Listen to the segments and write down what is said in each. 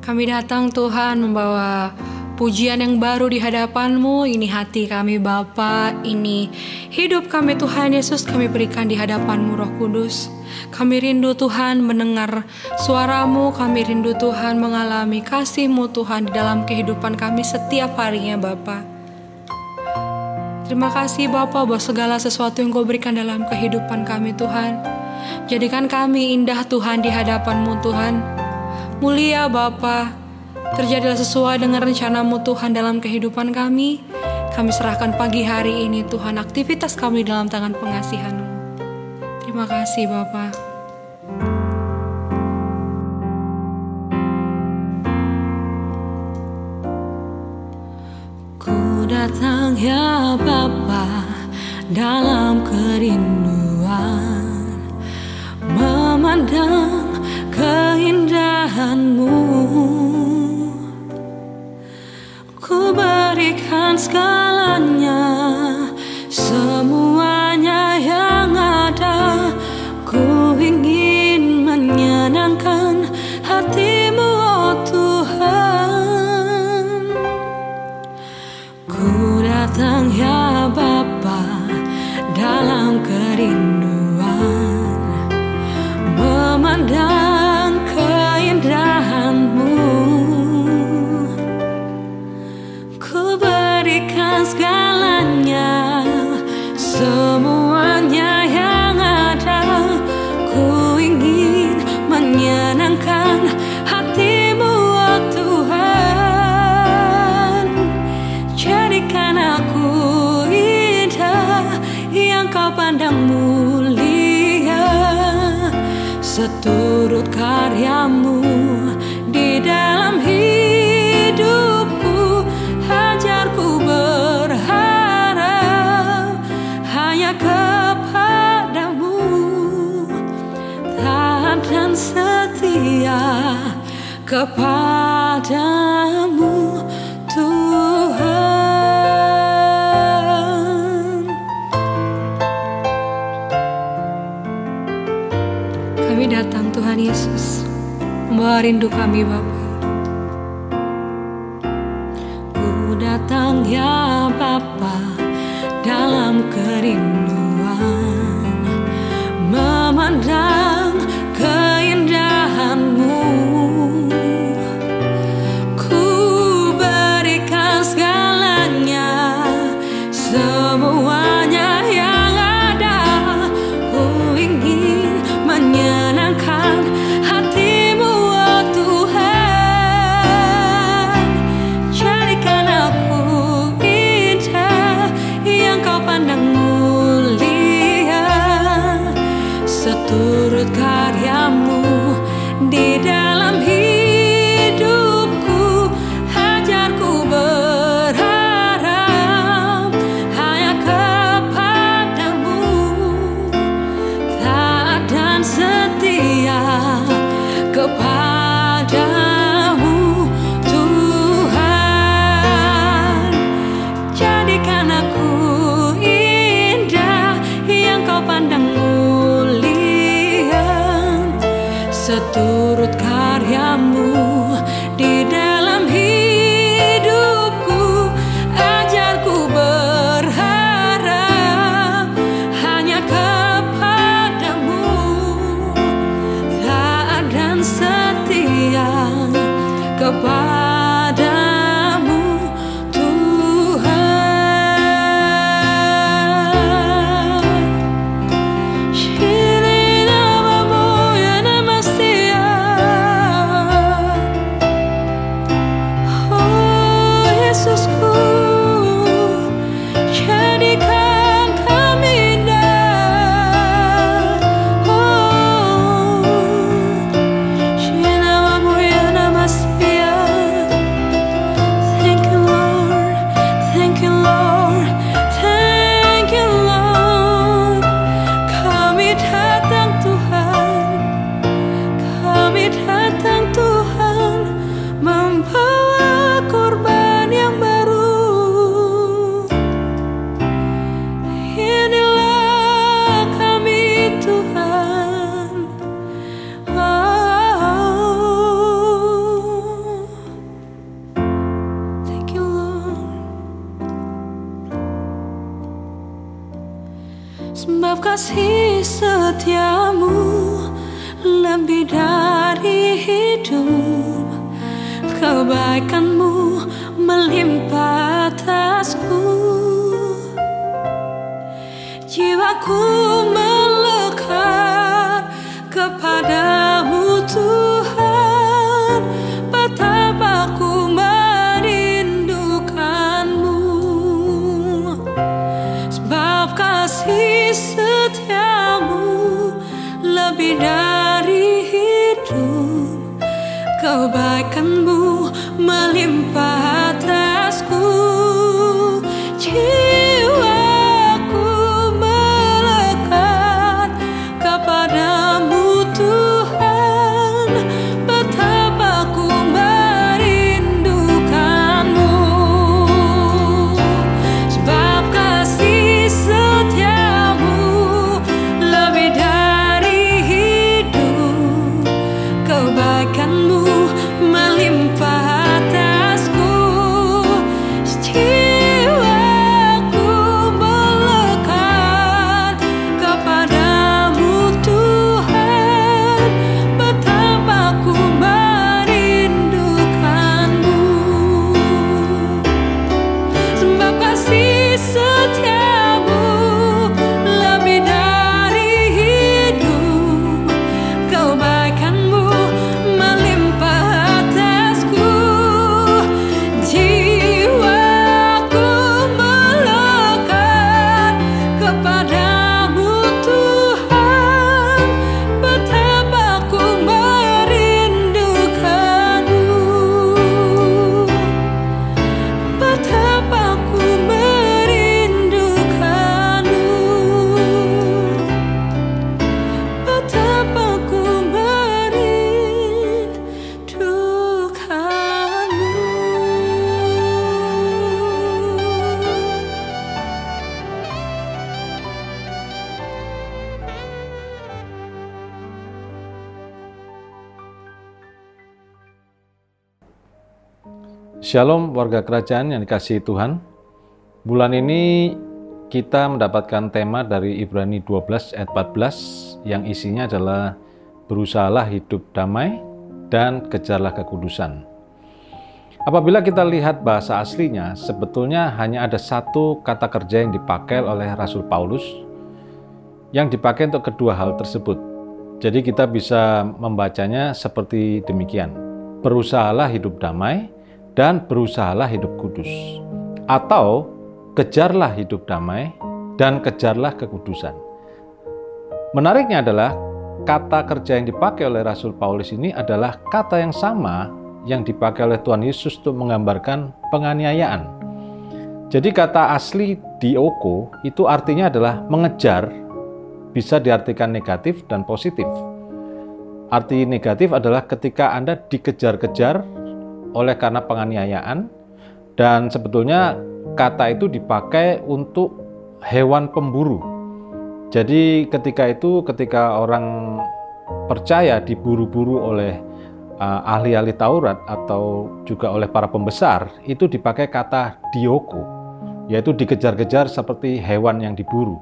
Kami datang Tuhan membawa pujian yang baru di hadapan-Mu. Ini hati kami Bapa, ini hidup kami Tuhan Yesus, kami berikan di hadapan-Mu Roh Kudus. Kami rindu Tuhan mendengar suara-Mu, kami rindu Tuhan mengalami kasih-Mu Tuhan di dalam kehidupan kami setiap harinya Bapa. Terima kasih Bapa buat segala sesuatu yang Kau berikan dalam kehidupan kami Tuhan. Jadikan kami indah Tuhan di hadapan-Mu Tuhan. Mulia Bapa, terjadilah sesuai dengan rencana-Mu Tuhan dalam kehidupan kami. Kami serahkan pagi hari ini Tuhan aktivitas kami dalam tangan pengasihan-Mu. Terima kasih Bapa. Ku datang ya Bapa dalam kerinduan, memandang keindahan-Mu. Ku berikan segalanya, semuanya yang ada. Ku ingin menyenangkan hati-Mu, oh Tuhan. Ku datang ya Bapa dalam kerinduan, memandang keindahan-Mu. Ku berikan segalanya, semuanya yang ada. Ku ingin menyenangkan hati-Mu, oh Tuhan. Jadikan aku indah yang Kau pandang mulia, seturut karya-Mu di dalam hidupku. Ajarku berharap hanya kepada-Mu, taat dan setia kepada-Mu Tuhan. Kami datang Tuhan Yesus, membawa rindu kami Bapa. Ku datang ya Bapa dalam kerinduan, memandang keindahan-Mu. Ku berikan segalanya, semuanya yang ada. Ku ingin menyenangkan hati-Mu, oh Tuhan. Jadikan aku indah yang Kau pandang mulia, seturut karya-Mu di dalam hidupku. Ajarku berharap hanya kepada-Mu, taat dan setia kepada-Mu Tuhan. Jadikan aku indah yang Kau pandang mulia, Sebab kasih setiamu lebih dari hidup, kebaikanmu melimpah atasku. Jiwaku melekat kepadamu Tuhan, betapa ku merindukanmu. Sebab kasih setiamu lebih dari hidup, kebaikanmu melimpah atasku. Jiwaku melekat kepadamu Tuhan, betapa ku merindukanmu. Sebab kasih setiamu lebih dari hidup, kebaikanmu melimpah atasku. Jiwaku melekat kepadamu Tuhan, betapa ku merindukanmu. Sebab kasih setiamu lebih dari hidup, kebaikanmu melimpah atasku. Jiwaku melekat kepadamu Tuhan, betapa ku merindukanmu. Betapa ku merindukanmu. Betapa ku Shalom warga kerajaan yang dikasihi Tuhan. Bulan ini kita mendapatkan tema dari Ibrani 12 ayat 14 yang isinya adalah berusahalah hidup damai dan kejarlah kekudusan. Apabila kita lihat bahasa aslinya, sebetulnya hanya ada satu kata kerja yang dipakai oleh Rasul Paulus yang dipakai untuk kedua hal tersebut. Jadi kita bisa membacanya seperti demikian: berusahalah hidup damai dan berusahalah hidup kudus, atau kejarlah hidup damai dan kejarlah kekudusan. Menariknya adalah kata kerja yang dipakai oleh Rasul Paulus ini adalah kata yang sama yang dipakai oleh Tuhan Yesus untuk menggambarkan penganiayaan. Jadi kata asli dioko itu artinya adalah mengejar, bisa diartikan negatif dan positif. Arti negatif adalah ketika Anda dikejar-kejar oleh karena penganiayaan, dan sebetulnya kata itu dipakai untuk hewan pemburu. Jadi ketika orang percaya diburu-buru oleh ahli-ahli Taurat atau juga oleh para pembesar, itu dipakai kata dioko, yaitu dikejar-kejar seperti hewan yang diburu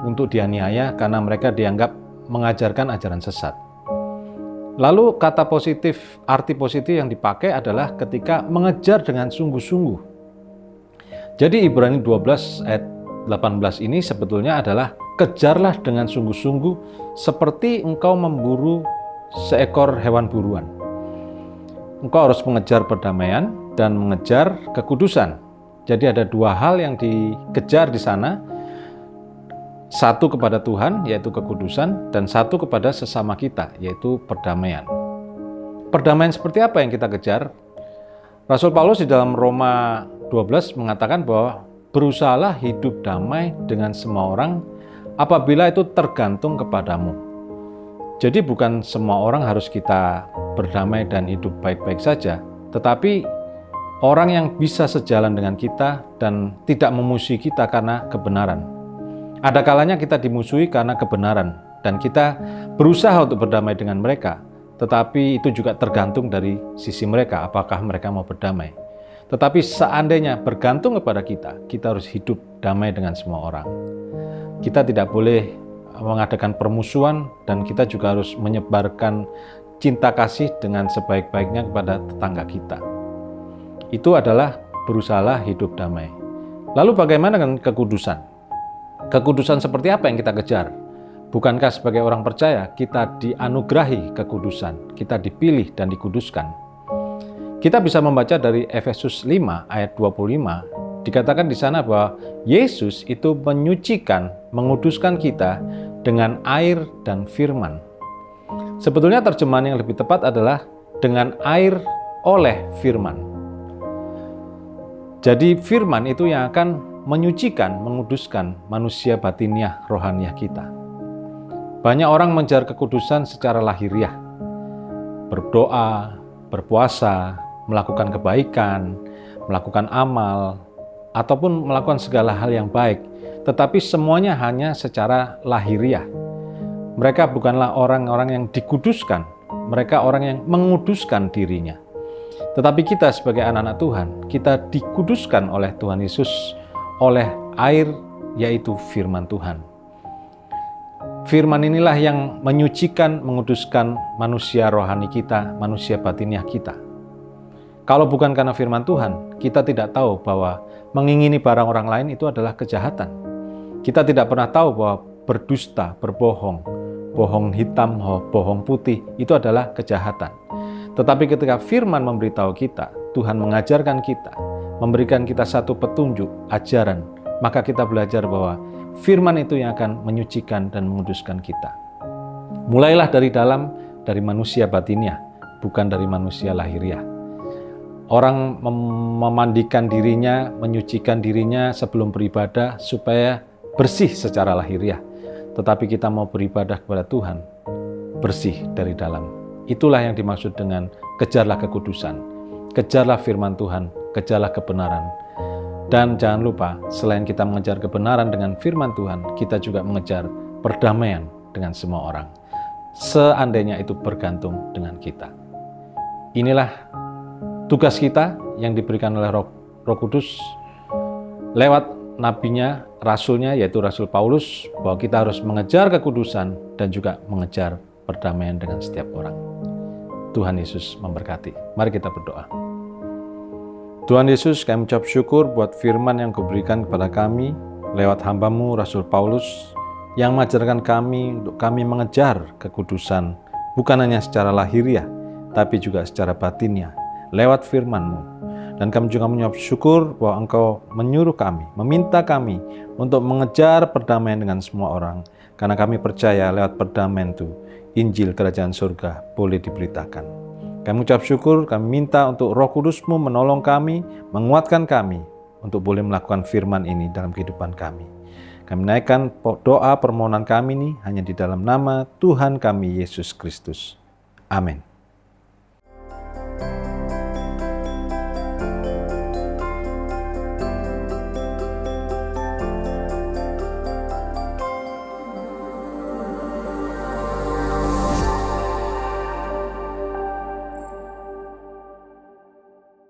untuk dianiaya karena mereka dianggap mengajarkan ajaran sesat. Lalu kata positif, arti positif yang dipakai adalah ketika mengejar dengan sungguh-sungguh. Jadi Ibrani 12 ayat 18 ini sebetulnya adalah kejarlah dengan sungguh-sungguh seperti engkau memburu seekor hewan buruan. Engkau harus mengejar perdamaian dan mengejar kekudusan. Jadi ada dua hal yang dikejar di sana. Satu kepada Tuhan, yaitu kekudusan, dan satu kepada sesama kita, yaitu perdamaian. Perdamaian seperti apa yang kita kejar? Rasul Paulus di dalam Roma 12 mengatakan bahwa berusahalah hidup damai dengan semua orang apabila itu tergantung kepadamu. Jadi bukan semua orang harus kita berdamai dan hidup baik-baik saja, tetapi orang yang bisa sejalan dengan kita dan tidak memusuhi kita karena kebenaran. Ada kalanya kita dimusuhi karena kebenaran dan kita berusaha untuk berdamai dengan mereka, tetapi itu juga tergantung dari sisi mereka, apakah mereka mau berdamai. Tetapi seandainya bergantung kepada kita, kita harus hidup damai dengan semua orang. Kita tidak boleh mengadakan permusuhan dan kita juga harus menyebarkan cinta kasih dengan sebaik-baiknya kepada tetangga kita. Itu adalah berusahalah hidup damai. Lalu bagaimana dengan kekudusan? Kekudusan seperti apa yang kita kejar? Bukankah sebagai orang percaya kita dianugerahi kekudusan, kita dipilih dan dikuduskan? Kita bisa membaca dari Efesus 5 ayat 25, dikatakan di sana bahwa Yesus itu menyucikan, menguduskan kita dengan air dan firman. Sebetulnya terjemahan yang lebih tepat adalah dengan air oleh firman. Jadi firman itu yang akan menyucikan, menguduskan manusia batiniah, rohaniah kita. Banyak orang mengejar kekudusan secara lahiriah, berdoa, berpuasa, melakukan kebaikan, melakukan amal, ataupun melakukan segala hal yang baik, tetapi semuanya hanya secara lahiriah. Mereka bukanlah orang-orang yang dikuduskan, mereka orang yang menguduskan dirinya. Tetapi kita sebagai anak-anak Tuhan, kita dikuduskan oleh Tuhan Yesus, oleh air, yaitu firman Tuhan. Firman inilah yang menyucikan, menguduskan manusia rohani kita, manusia batiniah kita. Kalau bukan karena firman Tuhan, kita tidak tahu bahwa mengingini barang orang lain itu adalah kejahatan. Kita tidak pernah tahu bahwa berdusta, berbohong, bohong hitam, bohong putih, itu adalah kejahatan. Tetapi ketika firman memberitahu kita, Tuhan mengajarkan kita, memberikan kita satu petunjuk, ajaran, maka kita belajar bahwa firman itu yang akan menyucikan dan menguduskan kita. Mulailah dari dalam, dari manusia batiniah, bukan dari manusia lahiriah. Orang memandikan dirinya, menyucikan dirinya sebelum beribadah supaya bersih secara lahiriah. Tetapi kita mau beribadah kepada Tuhan, bersih dari dalam. Itulah yang dimaksud dengan kejarlah kekudusan, kejarlah firman Tuhan, kejarlah kebenaran. Dan jangan lupa, selain kita mengejar kebenaran dengan firman Tuhan, kita juga mengejar perdamaian dengan semua orang. Seandainya itu bergantung dengan kita. Inilah tugas kita yang diberikan oleh Roh Kudus lewat nabinya, rasulnya, yaitu Rasul Paulus, bahwa kita harus mengejar kekudusan dan juga mengejar perdamaian dengan setiap orang. Tuhan Yesus memberkati. Mari kita berdoa. Tuhan Yesus, kami ucap syukur buat firman yang Kau berikan kepada kami lewat hamba-Mu Rasul Paulus yang mengajarkan kami untuk kami mengejar kekudusan bukan hanya secara lahiriah tapi juga secara batinnya lewat firman-Mu. Dan kami juga mengucap syukur bahwa Engkau menyuruh kami, meminta kami untuk mengejar perdamaian dengan semua orang karena kami percaya lewat perdamaian itu Injil Kerajaan Surga boleh diberitakan. Kami ucap syukur, kami minta untuk Roh Kudus-Mu menolong kami, menguatkan kami untuk boleh melakukan firman ini dalam kehidupan kami. Kami naikkan doa permohonan kami ini hanya di dalam nama Tuhan kami Yesus Kristus. Amin.